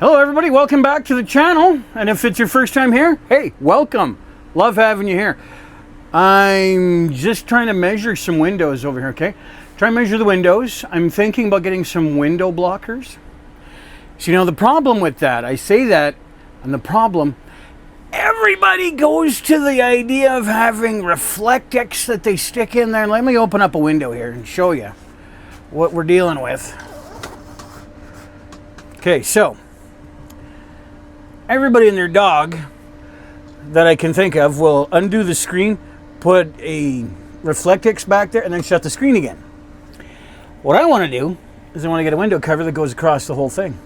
Hello everybody, welcome back to the channel. And if it's your first time here, hey, welcome. Love having you here. I'm just trying to measure some windows over here, okay? Try and measure the windows. I'm thinking about getting some window blockers. So you know the problem with that, I say that, and the problem, everybody goes to the idea of having Reflectix that they stick in there. And let me open up a window here and show you what we're dealing with. Okay, so everybody and their dog that I can think of will undo the screen, put a Reflectix back there, and then shut the screen again. What I want to do is I want to get a window cover that goes across the whole thing.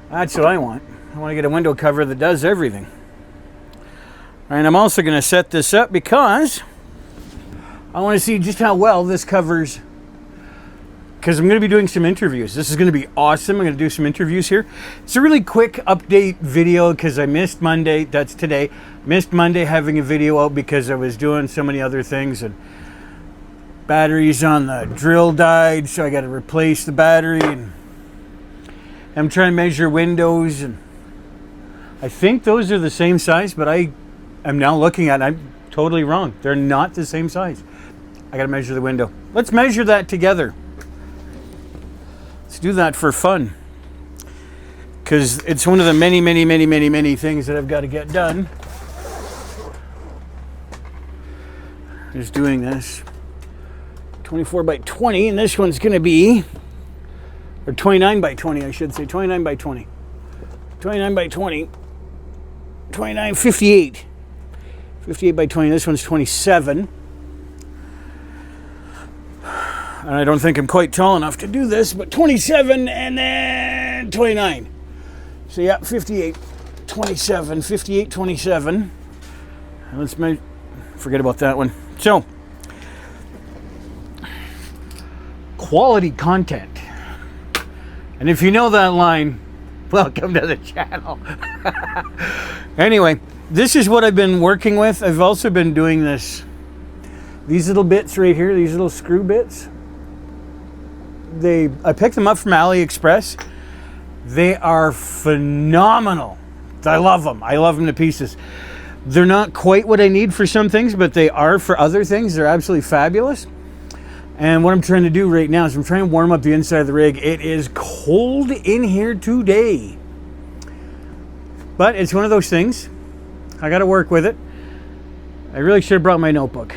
That's what I want. I want to get a window cover that does everything. And I'm also going to set this up because I want to see just how well this covers, because I'm going to be doing some interviews. This is going to be awesome. I'm going to do some interviews here. It's a really quick update video because I missed Monday. That's today. Missed Monday having a video out because I was doing so many other things, and batteries on the drill died, so I got to replace the battery. And I'm trying to measure windows, and I think those are the same size, but I am now looking at it. I'm totally wrong. They're not the same size. I got to measure the window. Let's measure that together. Let's do that for fun, because it's one of the many things that I've got to get done. Just doing this 24 by 20, and this one's going to be, or 29 by 20, I should say, 29 by 20. 29 by 20. 29, 58. 58 by 20. This one's 27. And I don't think I'm quite tall enough to do this, but 27 and then 29. So yeah, 58, 27, 58, 27. And let's forget about that one. So, quality content. And if you know that line, welcome to the channel. Anyway, this is what I've been working with. I've also been doing these little bits right here, these little screw bits. I picked them up from AliExpress. They are phenomenal. I love them. I love them to pieces. They're not quite what I need for some things, but they are for other things. They're absolutely fabulous. And what I'm trying to do right now is I'm trying to warm up the inside of the rig. It is cold in here today. But it's one of those things. I got to work with it. I really should have brought my notebook.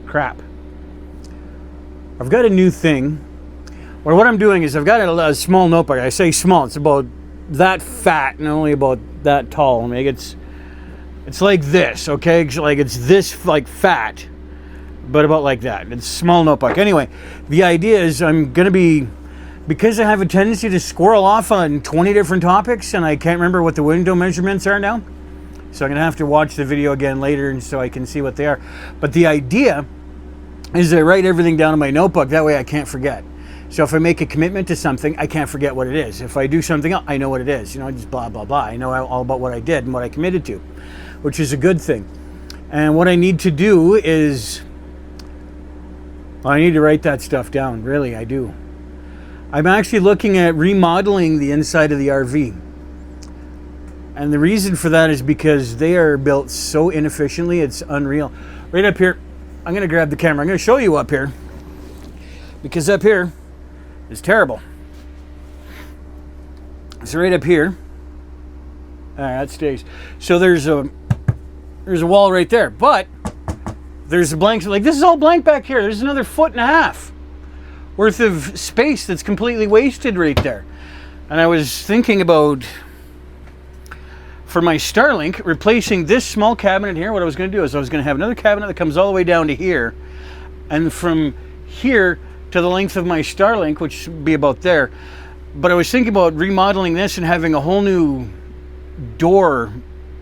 Crap. I've got a new thing. Or what I'm doing is I've got a small notebook. I say small. It's about that fat and only about that tall. I mean, it's like this, okay? Like it's this like fat, but about like that. It's a small notebook. Anyway, the idea is I'm going to be, because I have a tendency to squirrel off on 20 different topics and I can't remember what the window measurements are now. So I'm going to have to watch the video again later and so I can see what they are. But the idea is I write everything down in my notebook. That way I can't forget. So if I make a commitment to something, I can't forget what it is. If I do something else, I know what it is. You know, just blah, blah, blah. I know all about what I did and what I committed to, which is a good thing. And what I need to do is, I need to write that stuff down. Really, I do. I'm actually looking at remodeling the inside of the RV. And the reason for that is because they are built so inefficiently, it's unreal. Right up here, I'm going to grab the camera. I'm going to show you up here, because up here is terrible. So right up here, that stays. So there's a wall right there, but there's a blank, like this is all blank back here. There's another 1.5 feet worth of space that's completely wasted right there. And I was thinking about, for my Starlink, replacing this small cabinet here. What I was going to do is I was going to have another cabinet that comes all the way down to here, and from here to the length of my Starlink, which would be about there. But I was thinking about remodeling this and having a whole new door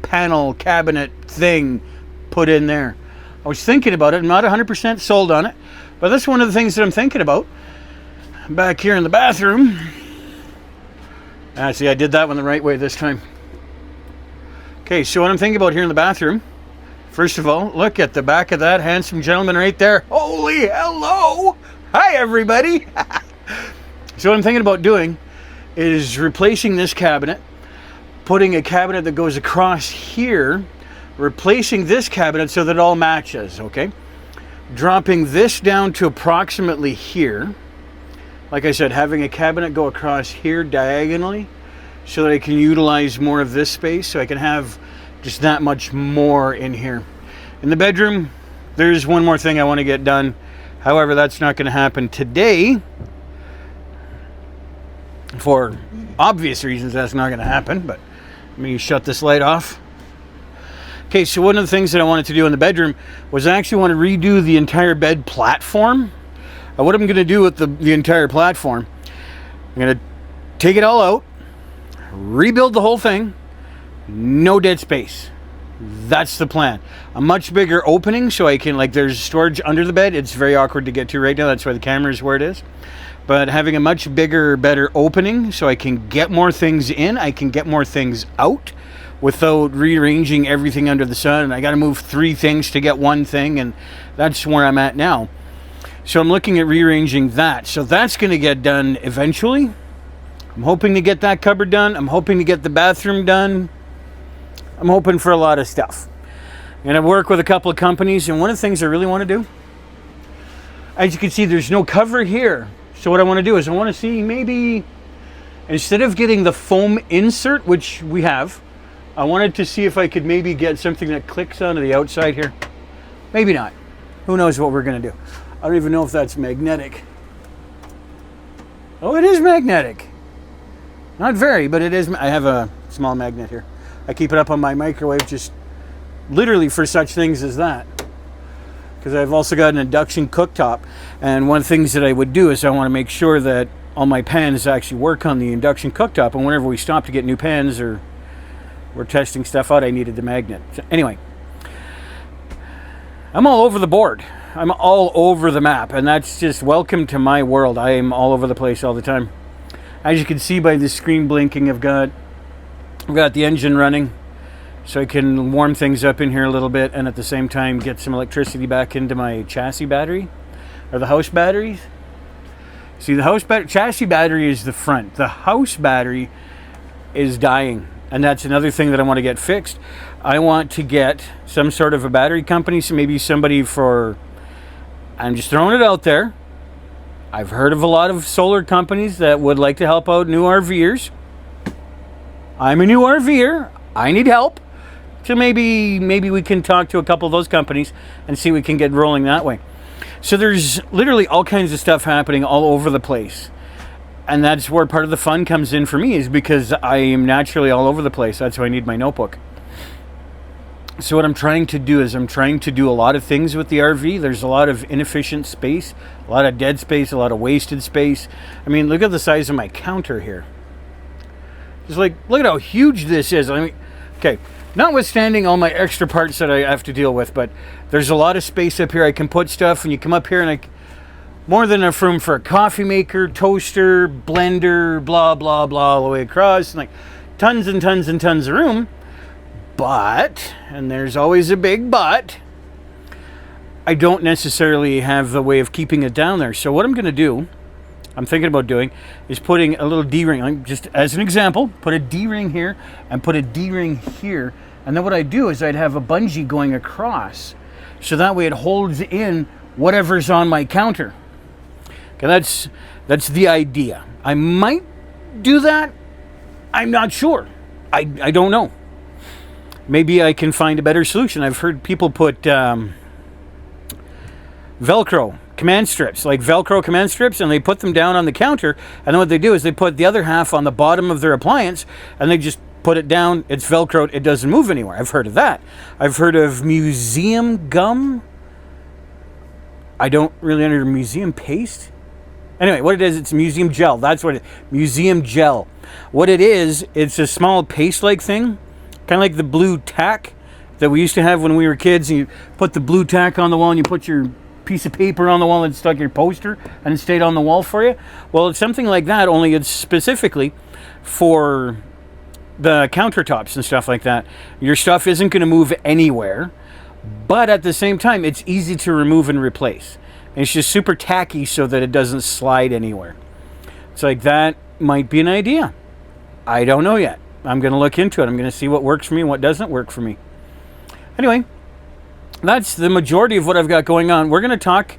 panel cabinet thing put in there. I was thinking about it. I'm not 100% sold on it, but that's one of the things that I'm thinking about. Back here in the bathroom. See, I did that one the right way this time. Okay, so what I'm thinking about here in the bathroom, first of all, look at the back of that handsome gentleman right there. Holy hello! Hi, everybody! So what I'm thinking about doing is replacing this cabinet, putting a cabinet that goes across here, replacing this cabinet so that it all matches, okay? Dropping this down to approximately here. Like I said, having a cabinet go across here diagonally so that I can utilize more of this space, so I can have just that much more in here. In the bedroom, there's one more thing I want to get done. However, that's not going to happen today. For obvious reasons, that's not going to happen, but let me shut this light off. Okay, so one of the things that I wanted to do in the bedroom was I actually want to redo the entire bed platform. What I'm going to do with the entire platform, I'm going to take it all out, rebuild the whole thing, no dead space. That's the plan. A much bigger opening so I can, like, there's storage under the bed. It's very awkward to get to right now. That's why the camera is where it is. But having a much bigger, better opening so I can get more things in, I can get more things out without rearranging everything under the sun. And I got to move 3 things to get one thing, and that's where I'm at now. So I'm looking at rearranging that. So that's going to get done eventually. I'm hoping to get that cupboard done. I'm hoping to get the bathroom done. I'm hoping for a lot of stuff. And I work with a couple of companies, and one of the things I really want to do, as you can see, there's no cover here. So what I want to do is I want to see, maybe instead of getting the foam insert, which we have, I wanted to see if I could maybe get something that clicks onto the outside here. Maybe not. Who knows what we're going to do. I don't even know if that's magnetic. Oh, it is magnetic. Not very, but it is. I have a small magnet here. I keep it up on my microwave just literally for such things as that. Because I've also got an induction cooktop. And one of the things that I would do is I want to make sure that all my pans actually work on the induction cooktop. And whenever we stop to get new pans or we're testing stuff out, I needed the magnet. So anyway, I'm all over the board. I'm all over the map, and that's just welcome to my world. I am all over the place all the time. As you can see by the screen blinking, I've got the engine running, so I can warm things up in here a little bit, and at the same time get some electricity back into my chassis battery, or the house batteries. See, the chassis battery is the front. The house battery is dying, and that's another thing that I want to get fixed. I want to get some sort of a battery company, so maybe somebody for... I'm just throwing it out there. I've heard of a lot of solar companies that would like to help out new RVers. I'm a new RVer. I need help. So maybe we can talk to a couple of those companies and see if we can get rolling that way. So there's literally all kinds of stuff happening all over the place. And that's where part of the fun comes in for me, is because I am naturally all over the place. That's why I need my notebook. So what I'm trying to do is I'm trying to do a lot of things with the RV. There's a lot of inefficient space, a lot of dead space, a lot of wasted space. I mean, look at the size of my counter here. Just like, look at how huge this is. I mean, okay, notwithstanding all my extra parts that I have to deal with, but there's a lot of space up here. I can put stuff, and you come up here and more than enough room for a coffee maker, toaster, blender, blah, blah, blah, all the way across. And like tons and tons and tons of room. But, and there's always a big but, I don't necessarily have the way of keeping it down there. So what I'm going to do, I'm thinking about doing, is putting a little D-ring, just as an example, put a D-ring here and put a D-ring here. And then what I do is I'd have a bungee going across. So that way it holds in whatever's on my counter. Okay, that's the idea. I might do that. I'm not sure. I don't know. Maybe I can find a better solution. I've heard people put Velcro command strips, like Velcro command strips, and they put them down on the counter. And then what they do is they put the other half on the bottom of their appliance, and they just put it down. It's Velcroed. It doesn't move anywhere. I've heard of that. I've heard of museum gum. I don't really understand. Museum paste? Anyway, what it is, it's museum gel. That's what it is. Museum gel. What it is, it's a small paste-like thing. Kind of like the blue tack that we used to have when we were kids. And you put the blue tack on the wall and you put your piece of paper on the wall and stuck your poster and it stayed on the wall for you. Well, it's something like that, only it's specifically for the countertops and stuff like that. Your stuff isn't going to move anywhere, but at the same time, it's easy to remove and replace. And it's just super tacky so that it doesn't slide anywhere. It's like that. might be an idea. I don't know yet. I'm going to look into it. I'm going to see what works for me and what doesn't work for me. Anyway, that's the majority of what I've got going on. We're going to talk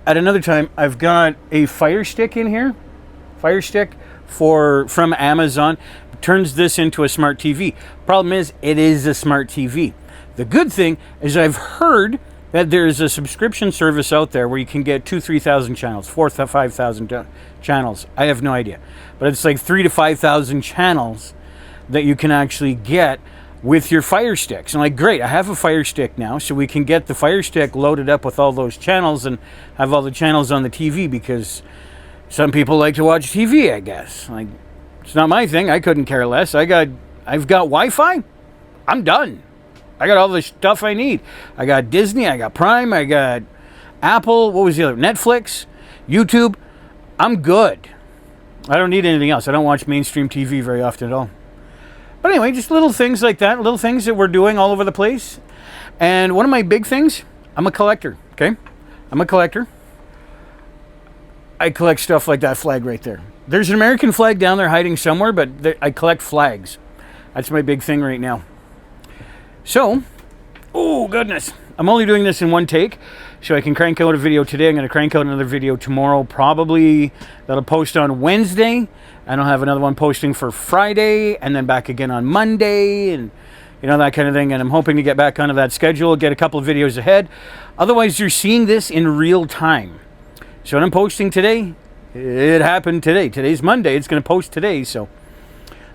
at another time. I've got a Fire Stick in here. Fire Stick from Amazon. Turns this into a smart TV. Problem is, it is a smart TV. The good thing is I've heard that there's a subscription service out there where you can get 2,000-3,000 channels, 4,000 to 5,000 channels. I have no idea. But it's like 3,000 to 5,000 channels that you can actually get with your Fire Sticks. And like, great, I have a Fire Stick now, so we can get the Fire Stick loaded up with all those channels and have all the channels on the TV, because some people like to watch TV, I guess. Like, it's not my thing. I couldn't care less. I've got Wi-Fi. I'm done. I got all the stuff I need. I got Disney, I got Prime, I got Apple, what was the other? Netflix, YouTube. I'm good. I don't need anything else. I don't watch mainstream TV very often at all. But anyway, just little things like that, little things that we're doing all over the place. And one of my big things, I'm a collector, okay? I'm a collector. I collect stuff like that flag right there. There's an American flag down there hiding somewhere, but I collect flags. That's my big thing right now. So, oh goodness, I'm only doing this in one take, so I can crank out a video today. I'm going to crank out another video tomorrow, probably that'll post on Wednesday, and I'll have another one posting for Friday, and then back again on Monday, and you know, that kind of thing. And I'm hoping to get back onto that schedule, get a couple of videos ahead. Otherwise, you're seeing this in real time. So what I'm posting today, it happened today. Today's Monday. It's going to post today, so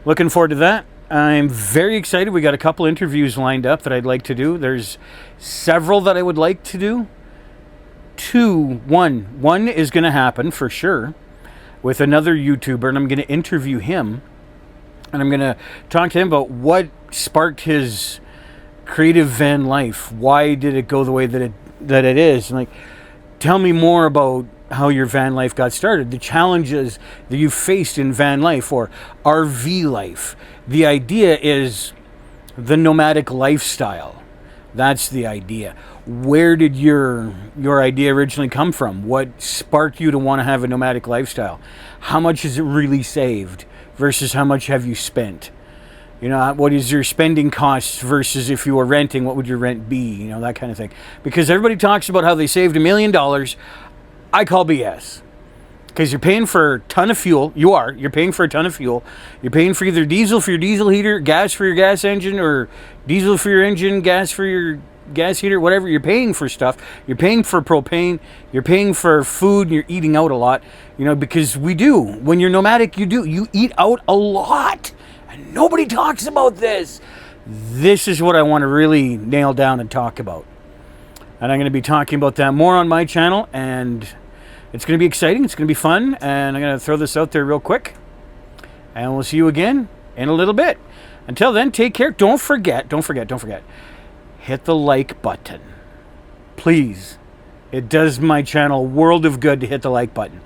looking forward to that. I'm very excited. We got a couple interviews lined up that I'd like to do. There's several that I would like to do. One is going to happen for sure with another YouTuber, and I'm going to interview him, and I'm going to talk to him about what sparked his creative van life. Why did it go the way that it is? And like, tell me more about how your van life got started, the challenges that you faced in van life or RV life. The idea is the nomadic lifestyle. That's the idea. Where did your idea originally come from? What sparked you to want to have a nomadic lifestyle? How much is it really saved versus how much have you spent? You know, what is your spending costs versus if you were renting, what would your rent be? You know, that kind of thing. Because everybody talks about how they saved $1 million. I call BS. Because you're paying for a ton of fuel. You're paying for a ton of fuel. You're paying for either diesel for your diesel heater, gas for your gas engine, or diesel for your engine, gas for your gas heater, whatever. You're paying for stuff. You're paying for propane. You're paying for food, and you're eating out a lot. You know, because we do. When you're nomadic, you eat out a lot. And nobody talks about this. This is what I want to really nail down and talk about. And I'm going to be talking about that more on my channel, and it's going to be exciting. It's going to be fun, and I'm going to throw this out there real quick, and we'll see you again in a little bit. Until then, take care. Don't forget, hit the like button. Please. It does my channel a world of good to hit the like button.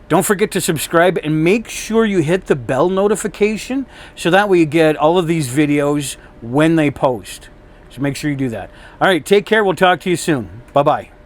Don't forget to subscribe, and make sure you hit the bell notification so that way you get all of these videos when they post. So make sure you do that. All right, take care. We'll talk to you soon. Bye-bye.